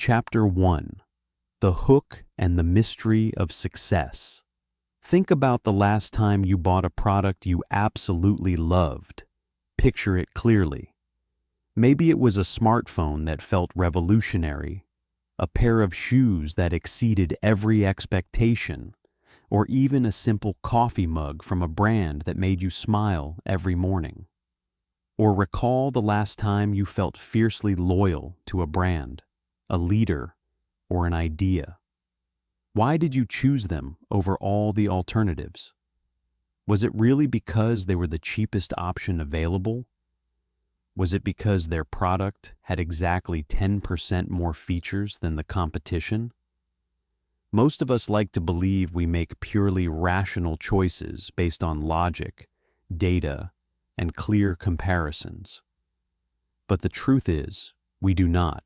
Chapter 1: The Hook and the Mystery of Success. Think about the last time you bought a product you absolutely loved. Picture it clearly. Maybe it was a smartphone that felt revolutionary, a pair of shoes that exceeded every expectation, or even a simple coffee mug from a brand that made you smile every morning. Or recall the last time you felt fiercely loyal to a brand, a leader, or an idea. Why did you choose them over all the alternatives? Was it really because they were the cheapest option available? Was it because their product had exactly 10% more features than the competition? Most of us like to believe we make purely rational choices based on logic, data, and clear comparisons. But the truth is, we do not.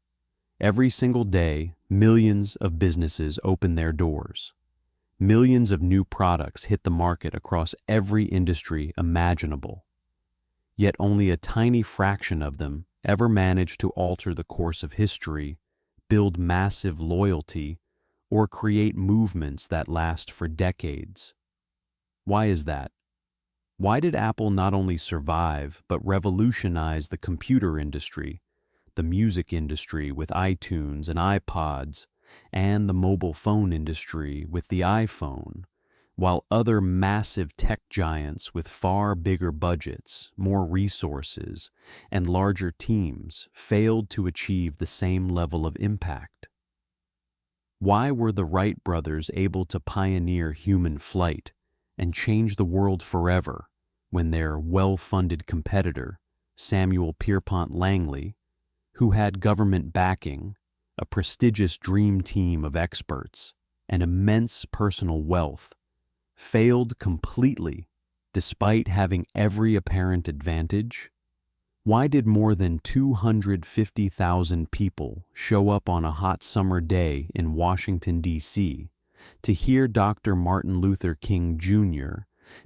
Every single day, millions of businesses open their doors. Millions of new products hit the market across every industry imaginable. Yet only a tiny fraction of them ever manage to alter the course of history, build massive loyalty, or create movements that last for decades. Why is that? Why did Apple not only survive but revolutionize the computer industry, the music industry with iTunes and iPods, and the mobile phone industry with the iPhone, while other massive tech giants with far bigger budgets, more resources, and larger teams failed to achieve the same level of impact? Why were the Wright brothers able to pioneer human flight and change the world forever when their well-funded competitor, Samuel Pierpont Langley, who had government backing, a prestigious dream team of experts, and immense personal wealth, failed completely despite having every apparent advantage? Why did more than 250,000 people show up on a hot summer day in Washington, D.C. to hear Dr. Martin Luther King Jr.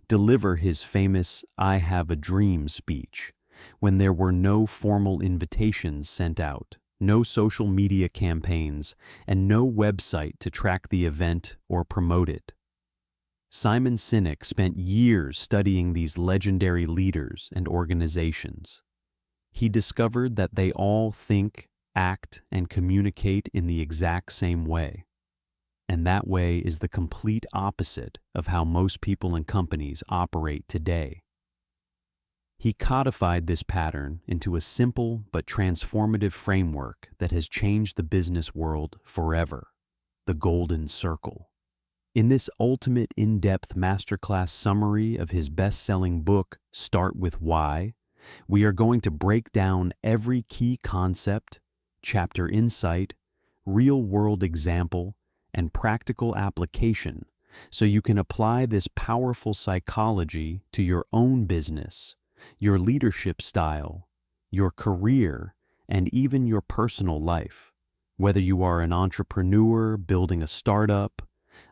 deliver his famous "I Have a Dream" speech when there were no formal invitations sent out, no social media campaigns, and no website to track the event or promote it? Simon Sinek spent years studying these legendary leaders and organizations. He discovered that they all think, act, and communicate in the exact same way. And that way is the complete opposite of how most people and companies operate today. He codified this pattern into a simple but transformative framework that has changed the business world forever: the Golden Circle. In this ultimate in-depth masterclass summary of his best-selling book, Start With Why, we are going to break down every key concept, chapter insight, real-world example, and practical application so you can apply this powerful psychology to your own business, your leadership style, your career, and even your personal life. Whether you are an entrepreneur building a startup,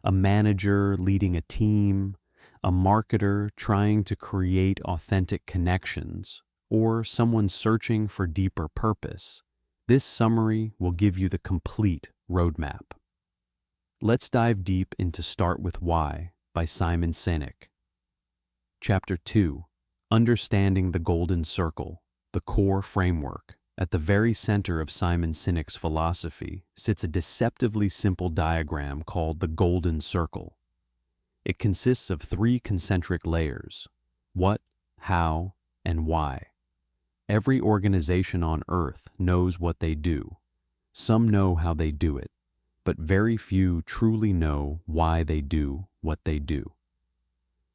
a manager leading a team, a marketer trying to create authentic connections, or someone searching for deeper purpose, this summary will give you the complete roadmap. Let's dive deep into Start With Why by Simon Sinek. Chapter 2: Understanding the Golden Circle, the core framework. At the very center of Simon Sinek's philosophy sits a deceptively simple diagram called the Golden Circle. It consists of 3 concentric layers: what, how, and why. Every organization on Earth knows what they do. Some know how they do it, but very few truly know why they do what they do.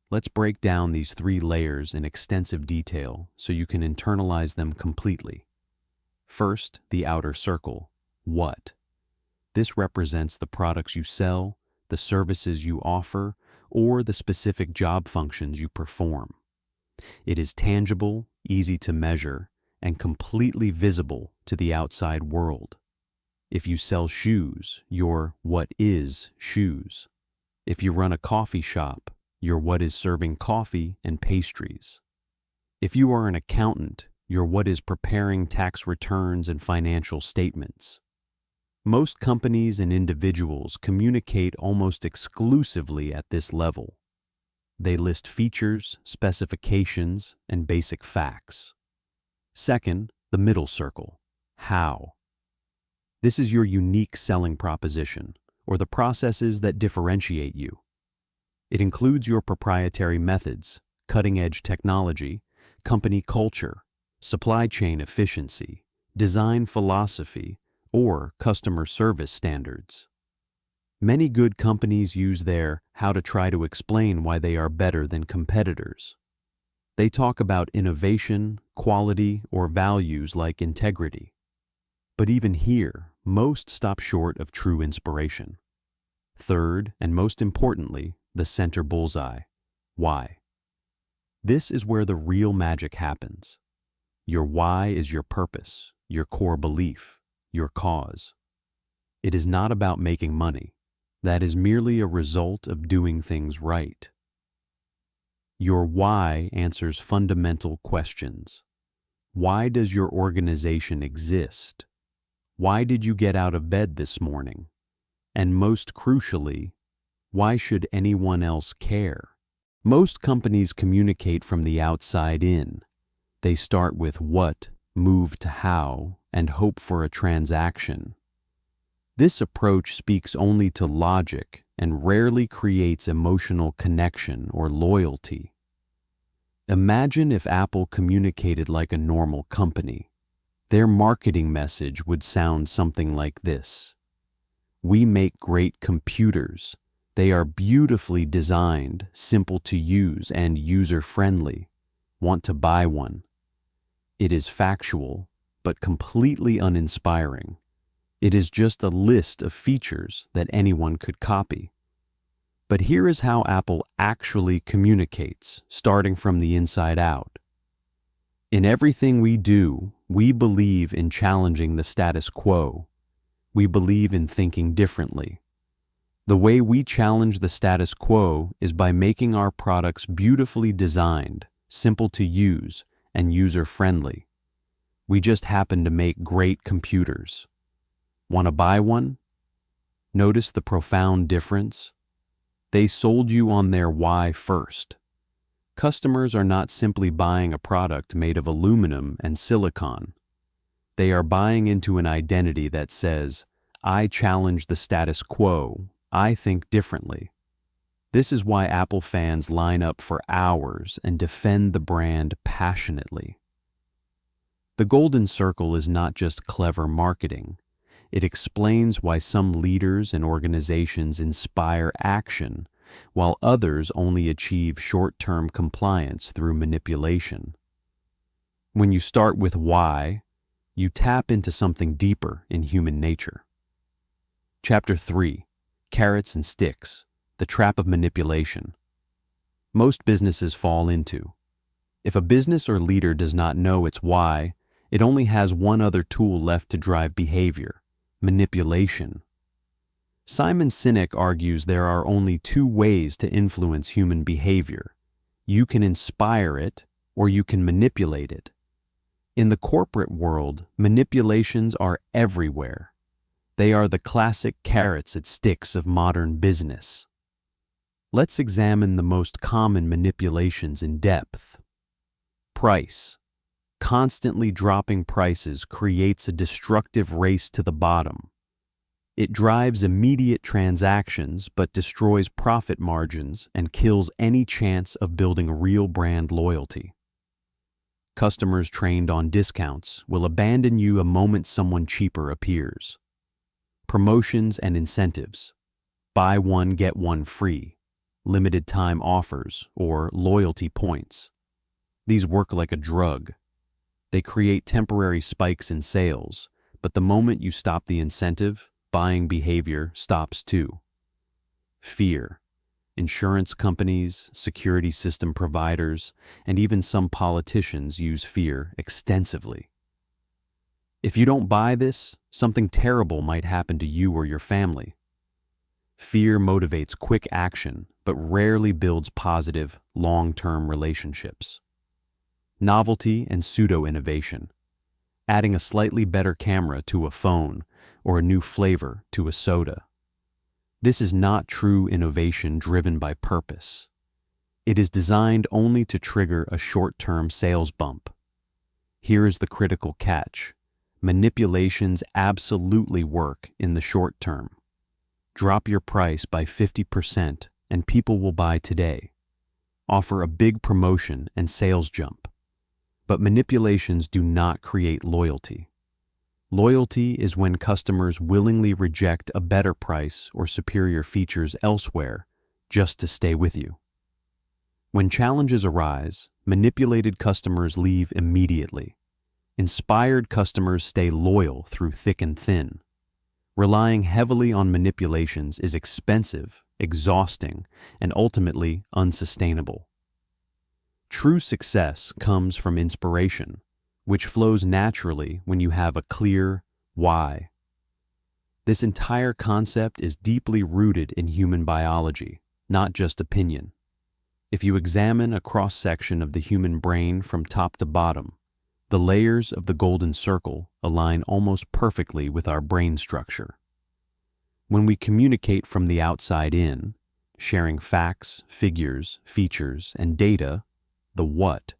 Let's break down these 3 layers in extensive detail so you can internalize them completely. First, the outer circle, what. This represents the products you sell, the services you offer, or the specific job functions you perform. It is tangible, easy to measure, and completely visible to the outside world. If you sell shoes, your what is shoes. If you run a coffee shop, your what is serving coffee and pastries. If you are an accountant, your what is preparing tax returns and financial statements. Most companies and individuals communicate almost exclusively at this level. They list features, specifications, and basic facts. Second, the middle circle, how. This is your unique selling proposition, or the processes that differentiate you. It includes your proprietary methods, cutting-edge technology, company culture, supply chain efficiency, design philosophy, or customer service standards. Many good companies use their how to try to explain why they are better than competitors. They talk about innovation, quality, or values like integrity. But even here, most stop short of true inspiration. Third, and most importantly, the center bullseye, why. This is where the real magic happens. Your why is your purpose, your core belief, your cause. It is not about making money. That is merely a result of doing things right. Your why answers fundamental questions. Why does your organization exist? Why did you get out of bed this morning? And most crucially, why should anyone else care? Most companies communicate from the outside in. They start with what, move to how, and hope for a transaction. This approach speaks only to logic and rarely creates emotional connection or loyalty. Imagine if Apple communicated like a normal company. Their marketing message would sound something like this. We make great computers. They are beautifully designed, simple to use, and user-friendly. Want to buy one? It is factual, but completely uninspiring. It is just a list of features that anyone could copy. But here is how Apple actually communicates, starting from the inside out. In everything we do, we believe in challenging the status quo. We believe in thinking differently. The way we challenge the status quo is by making our products beautifully designed, simple to use, and user-friendly. We just happen to make great computers. Want to buy one? Notice the profound difference? They sold you on their why first. Customers are not simply buying a product made of aluminum and silicon. They are buying into an identity that says, I challenge the status quo, I think differently. This is why Apple fans line up for hours and defend the brand passionately. The golden circle is not just clever marketing. It explains why some leaders and organizations inspire action, while others only achieve short-term compliance through manipulation. When you start with why, you tap into something deeper in human nature. Chapter 3, Carrots and Sticks, the Trap of Manipulation. Most businesses fall into. If a business or leader does not know its why, it only has one other tool left to drive behavior: manipulation. Simon Sinek argues there are only two ways to influence human behavior. You can inspire it, or you can manipulate it. In the corporate world, manipulations are everywhere. They are the classic carrots and sticks of modern business. Let's examine the most common manipulations in depth. Price. Constantly dropping prices creates a destructive race to the bottom. It drives immediate transactions but destroys profit margins and kills any chance of building real brand loyalty. Customers trained on discounts will abandon you a moment someone cheaper appears. Promotions and incentives. Buy one, get one free. Limited time offers or loyalty points. These work like a drug. They create temporary spikes in sales, but the moment you stop the incentive, buying behavior stops too. Fear. Insurance companies, security system providers, and even some politicians use fear extensively. If you don't buy this, something terrible might happen to you or your family. Fear motivates quick action, but rarely builds positive, long-term relationships. Novelty and pseudo-innovation. Adding a slightly better camera to a phone, or a new flavor to a soda. This is not true innovation driven by purpose. It is designed only to trigger a short-term sales bump. Here is the critical catch. Manipulations absolutely work in the short term. Drop your price by 50% and people will buy today. Offer a big promotion and sales jump. But manipulations do not create loyalty. Loyalty is when customers willingly reject a better price or superior features elsewhere just to stay with you. When challenges arise, manipulated customers leave immediately. Inspired customers stay loyal through thick and thin. Relying heavily on manipulations is expensive, exhausting, and ultimately unsustainable. True success comes from inspiration, which flows naturally when you have a clear why. This entire concept is deeply rooted in human biology, not just opinion. If you examine a cross-section of the human brain from top to bottom, the layers of the golden circle align almost perfectly with our brain structure. When we communicate from the outside in, sharing facts, figures, features, and data, the what,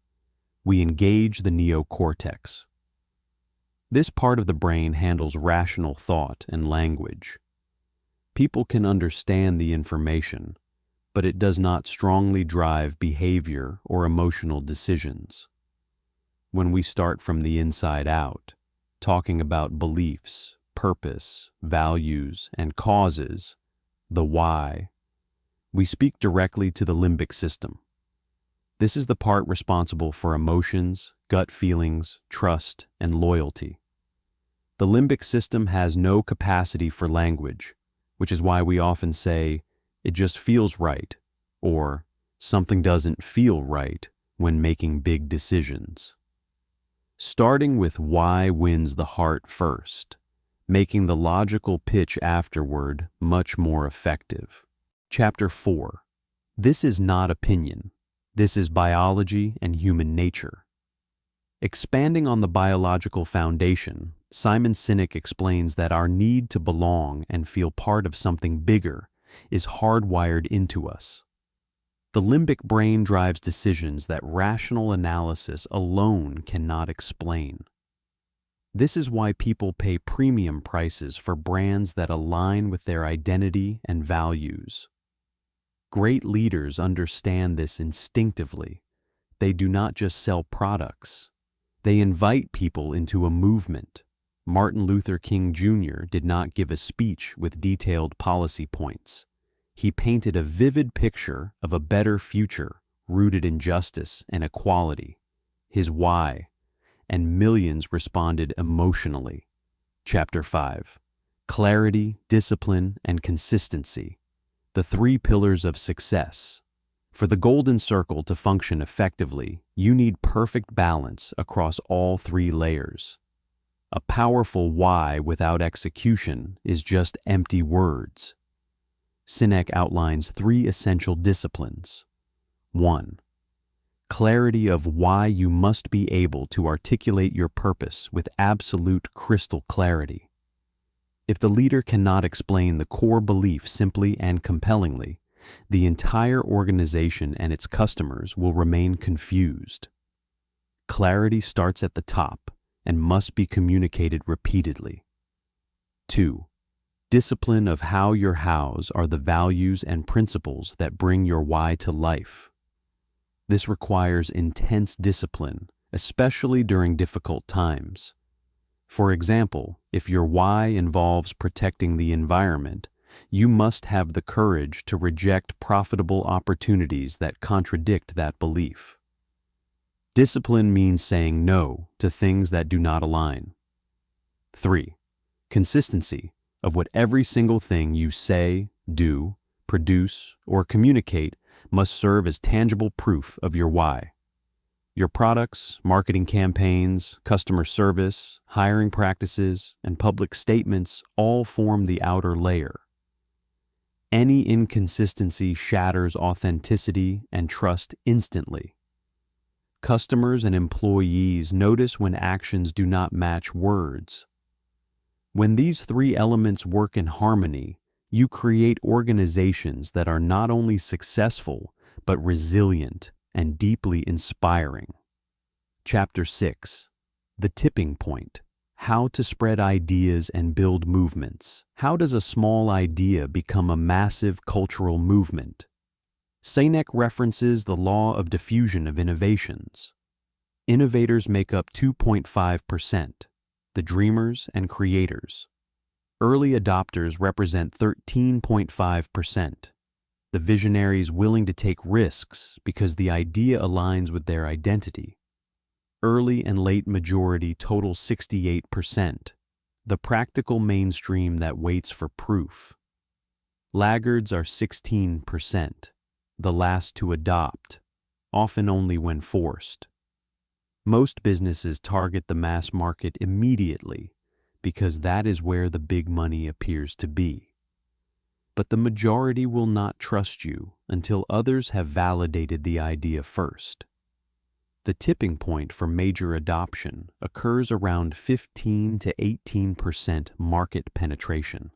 we engage the neocortex. This part of the brain handles rational thought and language. People can understand the information, but it does not strongly drive behavior or emotional decisions. When we start from the inside out, talking about beliefs, purpose, values, and causes, the why, we speak directly to the limbic system. This is the part responsible for emotions, gut feelings, trust, and loyalty. The limbic system has no capacity for language, which is why we often say, "It just feels right," or "something doesn't feel right" when making big decisions. Starting with why wins the heart first, making the logical pitch afterward much more effective. Chapter 4. This is not opinion. This is biology and human nature. Expanding on the biological foundation, Simon Sinek explains that our need to belong and feel part of something bigger is hardwired into us. The limbic brain drives decisions that rational analysis alone cannot explain. This is why people pay premium prices for brands that align with their identity and values. Great leaders understand this instinctively. They do not just sell products. They invite people into a movement. Martin Luther King Jr. did not give a speech with detailed policy points. He painted a vivid picture of a better future rooted in justice and equality, his why, and millions responded emotionally. Chapter 5. Clarity, discipline, and consistency. The 3 pillars of success. For the golden circle to function effectively, you need perfect balance across all 3 layers. A powerful why without execution is just empty words. Sinek outlines 3 essential disciplines. 1. Clarity of why. You must be able to articulate your purpose with absolute crystal clarity. If the leader cannot explain the core belief simply and compellingly, the entire organization and its customers will remain confused. Clarity starts at the top and must be communicated repeatedly. 2. Discipline of how. Your hows are the values and principles that bring your why to life. This requires intense discipline, especially during difficult times. For example, if your why involves protecting the environment, you must have the courage to reject profitable opportunities that contradict that belief. Discipline means saying no to things that do not align. 3. Consistency of what every single thing you say, do, produce, or communicate must serve as tangible proof of your why. Your products, marketing campaigns, customer service, hiring practices, and public statements all form the outer layer. Any inconsistency shatters authenticity and trust instantly. Customers and employees notice when actions do not match words. When these three elements work in harmony, you create organizations that are not only successful, but resilient and deeply inspiring. Chapter 6. The Tipping Point. How to spread ideas and build movements. How does a small idea become a massive cultural movement? Sinek references the law of diffusion of innovations. Innovators make up 2.5%, the dreamers and creators. Early adopters represent 13.5%, the visionaries willing to take risks because the idea aligns with their identity. Early and late majority total 68%, the practical mainstream that waits for proof. Laggards are 16%, the last to adopt, often only when forced. Most businesses target the mass market immediately because that is where the big money appears to be. But the majority will not trust you until others have validated the idea first. The tipping point for major adoption occurs around 15 to 18% market penetration.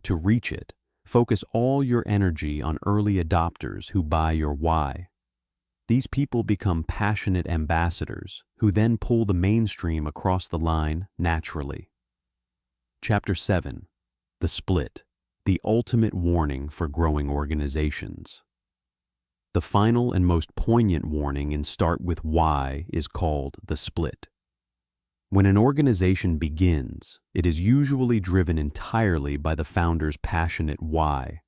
To reach it, focus all your energy on early adopters who buy your why. These people become passionate ambassadors who then pull the mainstream across the line naturally. Chapter 7. The Split. The ultimate warning for growing organizations. The final and most poignant warning in Start with Why is called the split. When an organization begins, it is usually driven entirely by the founder's passionate why.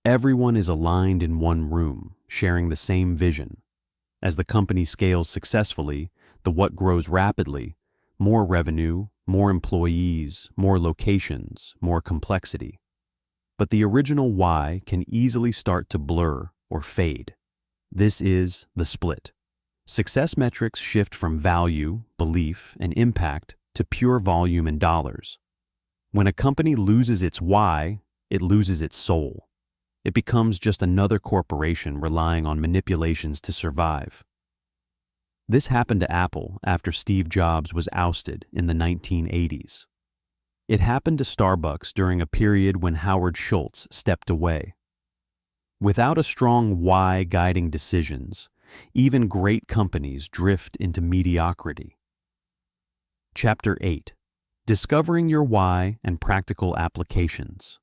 Everyone is aligned in one room, sharing the same vision. As the company scales successfully, the what grows rapidly: more revenue, more employees, more locations, more complexity. But the original why can easily start to blur or fade. This is the split. Success metrics shift from value, belief, and impact to pure volume and dollars. When a company loses its why, it loses its soul. It becomes just another corporation relying on manipulations to survive. This happened to Apple after Steve Jobs was ousted in the 1980s. It happened to Starbucks during a period when Howard Schultz stepped away. Without a strong why guiding decisions, even great companies drift into mediocrity. Chapter 8. Discovering your why and practical applications.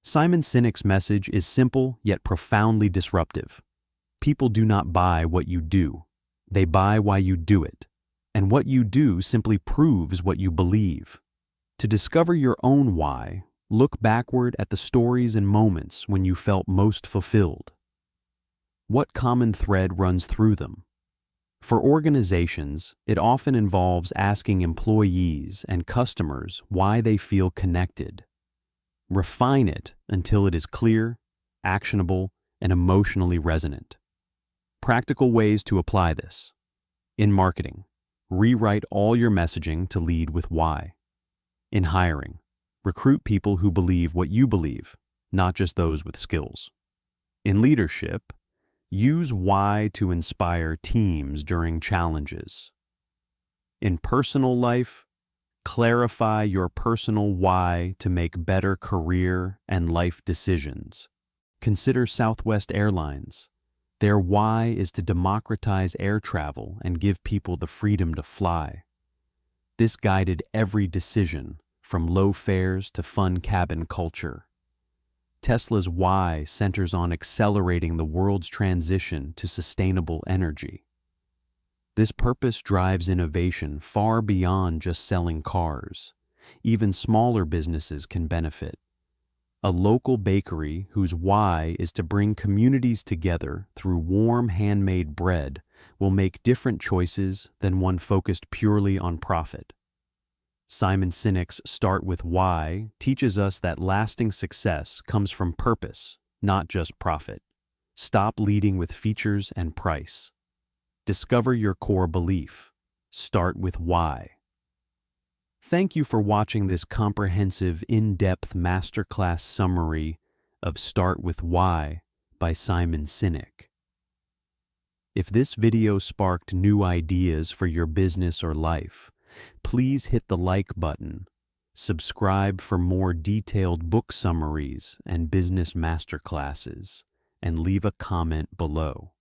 Simon Sinek's message is simple yet profoundly disruptive. People do not buy what you do. They buy why you do it. And what you do simply proves what you believe. To discover your own why, look backward at the stories and moments when you felt most fulfilled. What common thread runs through them? For organizations, it often involves asking employees and customers why they feel connected. Refine it until it is clear, actionable, and emotionally resonant. Practical ways to apply this. In marketing, rewrite all your messaging to lead with why. In hiring, recruit people who believe what you believe, not just those with skills. In leadership, use why to inspire teams during challenges. In personal life, clarify your personal why to make better career and life decisions. Consider Southwest Airlines. Their why is to democratize air travel and give people the freedom to fly. This guided every decision, from low fares to fun cabin culture. Tesla's why centers on accelerating the world's transition to sustainable energy. This purpose drives innovation far beyond just selling cars. Even smaller businesses can benefit. A local bakery whose why is to bring communities together through warm handmade bread will make different choices than one focused purely on profit. Simon Sinek's Start with Why teaches us that lasting success comes from purpose, not just profit. Stop leading with features and price. Discover your core belief. Start with why. Thank you for watching this comprehensive, in-depth masterclass summary of Start with Why by Simon Sinek. If this video sparked new ideas for your business or life, please hit the like button, Subscribe for more detailed book summaries and business masterclasses, and leave a comment below.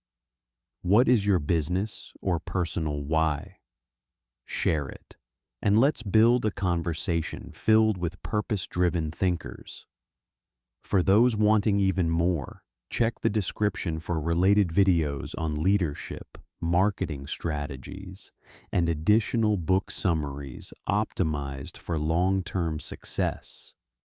What is your business or personal why? Share it, and let's build a conversation filled with purpose-driven thinkers. For those wanting even more, check the description for related videos on leadership, marketing strategies, and additional book summaries optimized for long-term success.